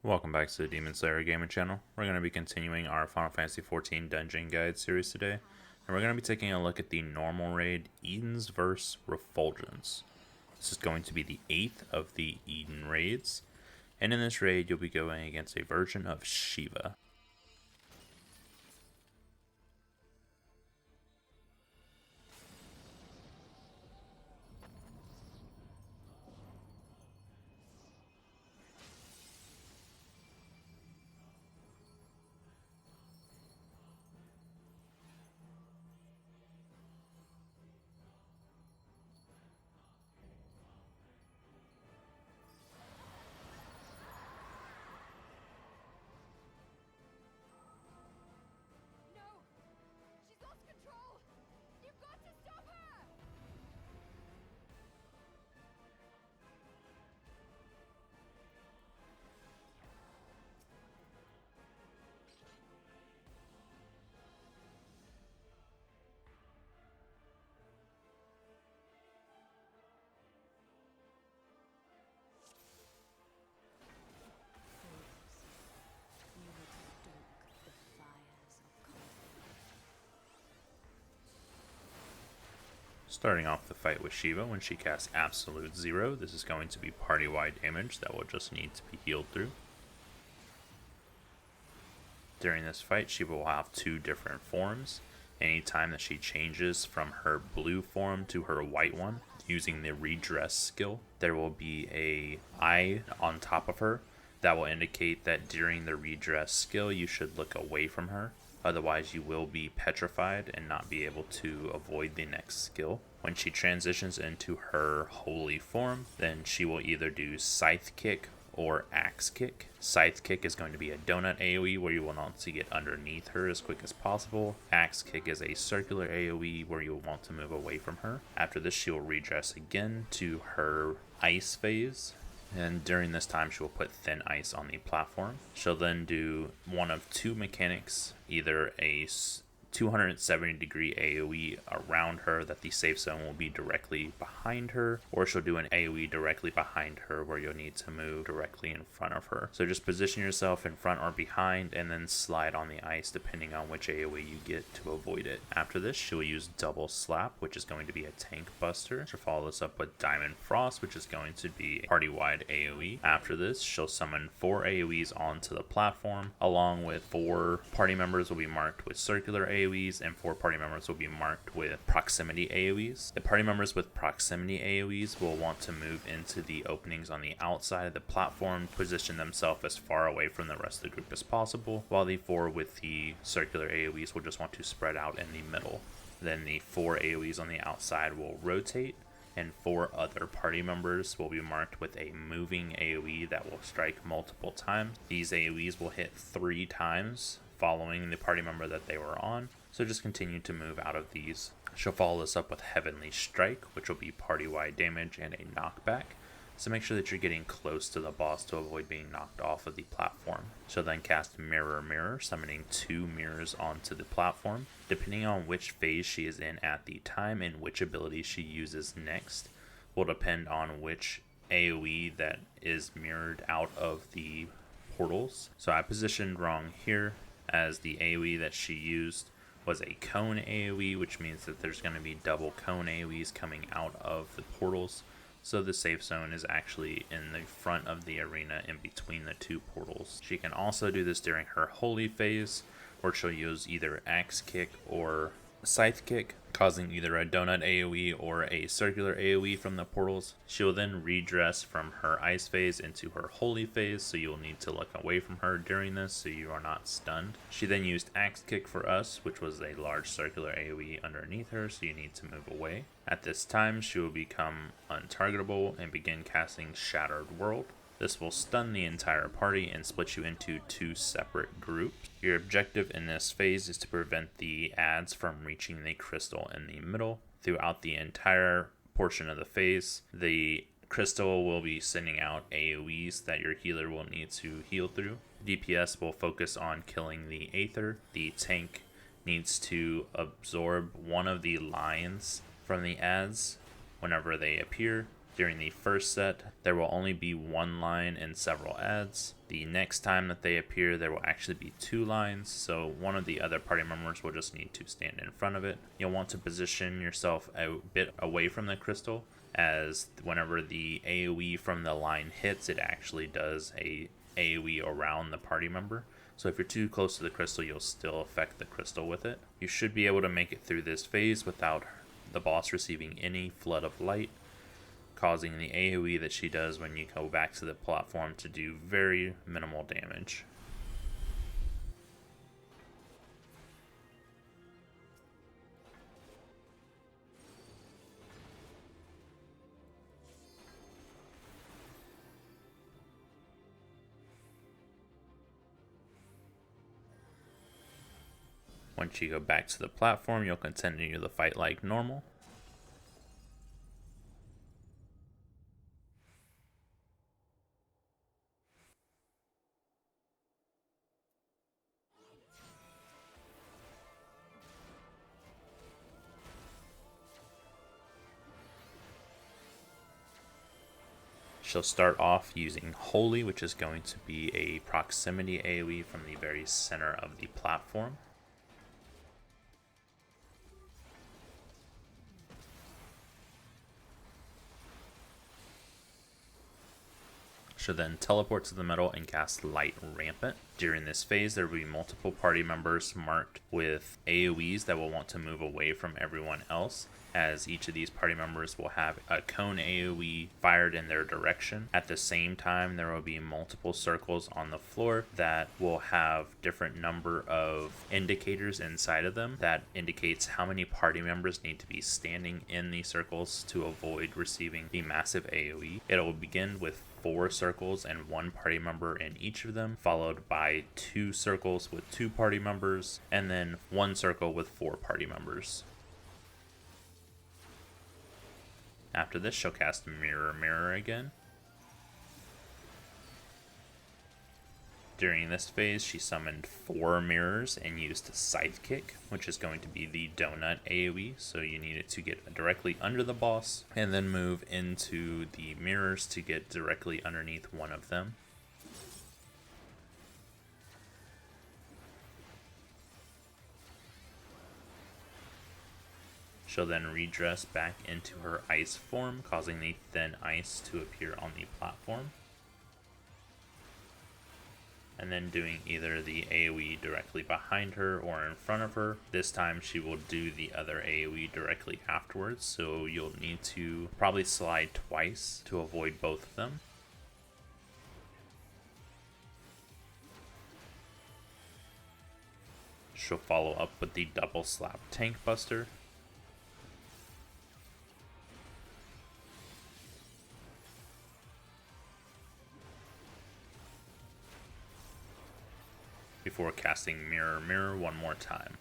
Welcome back to the Demon Slayer Gaming channel. We're going to be continuing our Final Fantasy XIV Dungeon Guide series today, and we're going to be taking a look at the normal raid, Eden's Verse Refulgence. This is going to be the 8th of the Eden raids, and in this raid you'll be going against a version of Shiva. She's lost control! You've got to stop her! Starting off the fight with Shiva, when she casts Absolute Zero, this is going to be party-wide damage that will just need to be healed through. During this fight, Shiva will have two different forms. Anytime that she changes from her blue form to her white one, using the redress skill, there will be a eye on top of her that will indicate that during the redress skill you should look away from her. Otherwise you will be petrified and not be able to avoid the next skill. When she transitions into her holy form, then she will either do Scythe Kick or Axe Kick. Scythe Kick is going to be a donut AoE where you will want to get underneath her as quick as possible. Axe Kick is a circular AoE where you will want to move away from her. After this, she will redress again to her ice phase, and during this time she will put thin ice on the platform. She'll then do one of two mechanics, either a 270 degree AoE around her that the safe zone will be directly behind her, or she'll do an AoE directly behind her where you'll need to move directly in front of her. So just position yourself in front or behind and then slide on the ice depending on which AoE you get to avoid it. After this, she'll use Double Slap, which is going to be a tank buster. She'll follow this up with Diamond Frost, which is going to be a party-wide AoE. After this, she'll summon 4 AoEs onto the platform, along with 4 party members will be marked with circular AoEs, and 4 party members will be marked with proximity AoEs. The party members with proximity AoEs will want to move into the openings on the outside of the platform, position themselves as far away from the rest of the group as possible, while the 4 with the circular AoEs will just want to spread out in the middle. Then the 4 AoEs on the outside will rotate, and 4 other party members will be marked with a moving AoE that will strike multiple times. These AoEs will hit 3 times following the party member that they were on, so just continue to move out of these. She'll follow this up with Heavenly Strike, which will be party-wide damage and a knockback, so make sure that you're getting close to the boss to avoid being knocked off of the platform. She'll then cast Mirror Mirror, summoning 2 mirrors onto the platform. Depending on which phase she is in at the time and which ability she uses next will depend on which AoE that is mirrored out of the portals. So I positioned wrong here, as the AoE that she used was a cone AoE, which means that there's going to be double cone AoEs coming out of the portals. So the safe zone is actually in the front of the arena in between the 2 portals. She can also do this during her holy phase, where she'll use either Axe Kick or Scythe Kick, causing either a donut AoE or a circular AoE from the portals. She will then redress from her ice phase into her holy phase, so you'll need to look away from her during this so you are not stunned. She then used Axe Kick for us, which was a large circular AoE underneath her, so you need to move away. At this time, she will become untargetable and begin casting Shattered World. This will stun the entire party and split you into 2 separate groups. Your objective in this phase is to prevent the adds from reaching the crystal in the middle. Throughout the entire portion of the phase, the crystal will be sending out AoEs that your healer will need to heal through. DPS will focus on killing the Aether. The tank needs to absorb one of the lines from the adds whenever they appear. During the first set, there will only be one line and several ads. The next time that they appear, there will actually be 2 lines, so one of the other party members will just need to stand in front of it. You'll want to position yourself a bit away from the crystal, as whenever the AoE from the line hits, it actually does a AoE around the party member. So if you're too close to the crystal, you'll still affect the crystal with it. You should be able to make it through this phase without the boss receiving any flood of light, causing the AoE that she does when you go back to the platform to do very minimal damage. Once you go back to the platform, you'll continue the fight like normal. She'll start off using Holy, which is going to be a proximity AoE from the very center of the platform. She'll then teleport to the middle and cast Light Rampant. During this phase, there will be multiple party members marked with AoEs that will want to move away from everyone else, as each of these party members will have a cone AoE fired in their direction. At the same time, there will be multiple circles on the floor that will have different number of indicators inside of them that indicates how many party members need to be standing in these circles to avoid receiving the massive AoE. It will begin with 4 circles and 1 party member in each of them, followed by 2 circles with 2 party members, and then 1 circle with 4 party members. After this, she'll cast Mirror Mirror again. During this phase, she summoned 4 mirrors and used Scythe Kick, which is going to be the donut AoE, so you need it to get directly under the boss, and then move into the mirrors to get directly underneath one of them. She'll then redress back into her ice form, causing the thin ice to appear on the platform. And then doing either the AoE directly behind her or in front of her. This time she will do the other AoE directly afterwards, so you'll need to probably slide twice to avoid both of them. She'll follow up with the double slap Tank Buster. Before casting Mirror Mirror one more time.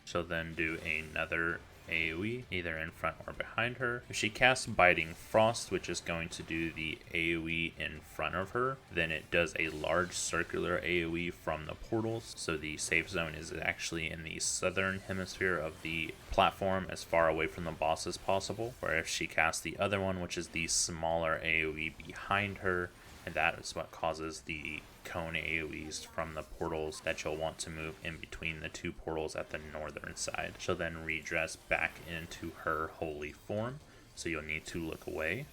She'll then do another AoE, either in front or behind her. If she casts Biting Frost, which is going to do the AoE in front of her, then it does a large circular AoE from the portals. So the safe zone is actually in the southern hemisphere of the platform, as far away from the boss as possible. Where if she casts the other one, which is the smaller AoE behind her, and that is what causes the cone AoEs from the portals that you'll want to move in between the 2 portals at the northern side. She'll then redress back into her holy form, so you'll need to look away.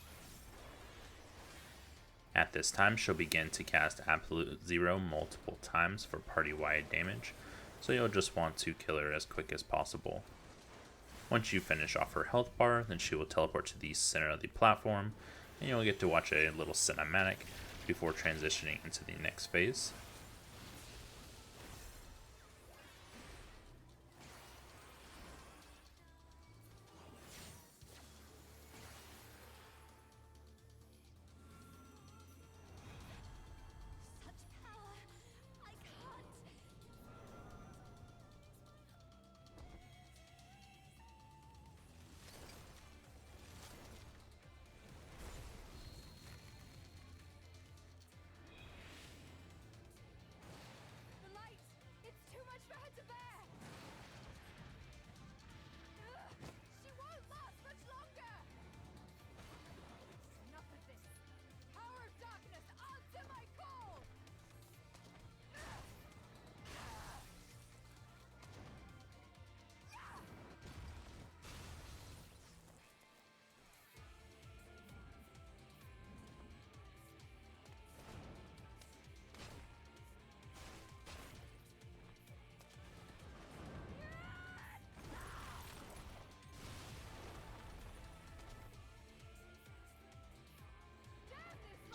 At this time, she'll begin to cast Absolute Zero multiple times for party-wide damage, so you'll just want to kill her as quick as possible. Once you finish off her health bar, then she will teleport to the center of the platform, and you'll get to watch a little cinematic before transitioning into the next phase. Such power! I can't!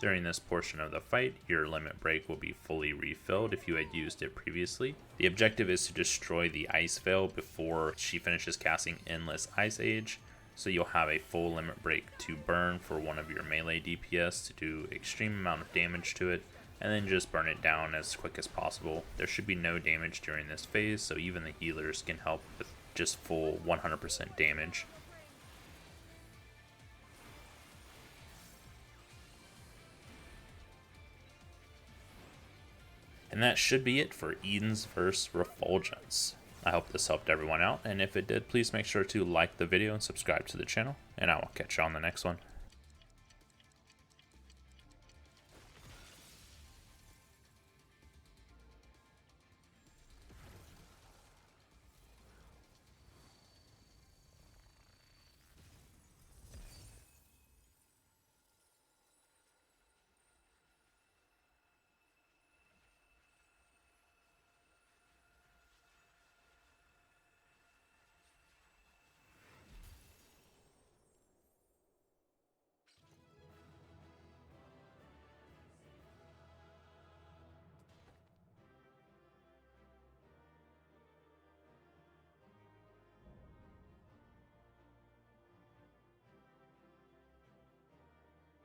During this portion of the fight, your limit break will be fully refilled if you had used it previously. The objective is to destroy the ice veil before she finishes casting Endless Ice Age, so you'll have a full limit break to burn for one of your melee DPS to do extreme amount of damage to it, and then just burn it down as quick as possible. There should be no damage during this phase, so even the healers can help with just full 100% damage. And that should be it for Eden's vs. Refulgence. I hope this helped everyone out, and if it did, please make sure to like the video and subscribe to the channel, and I will catch you on the next one.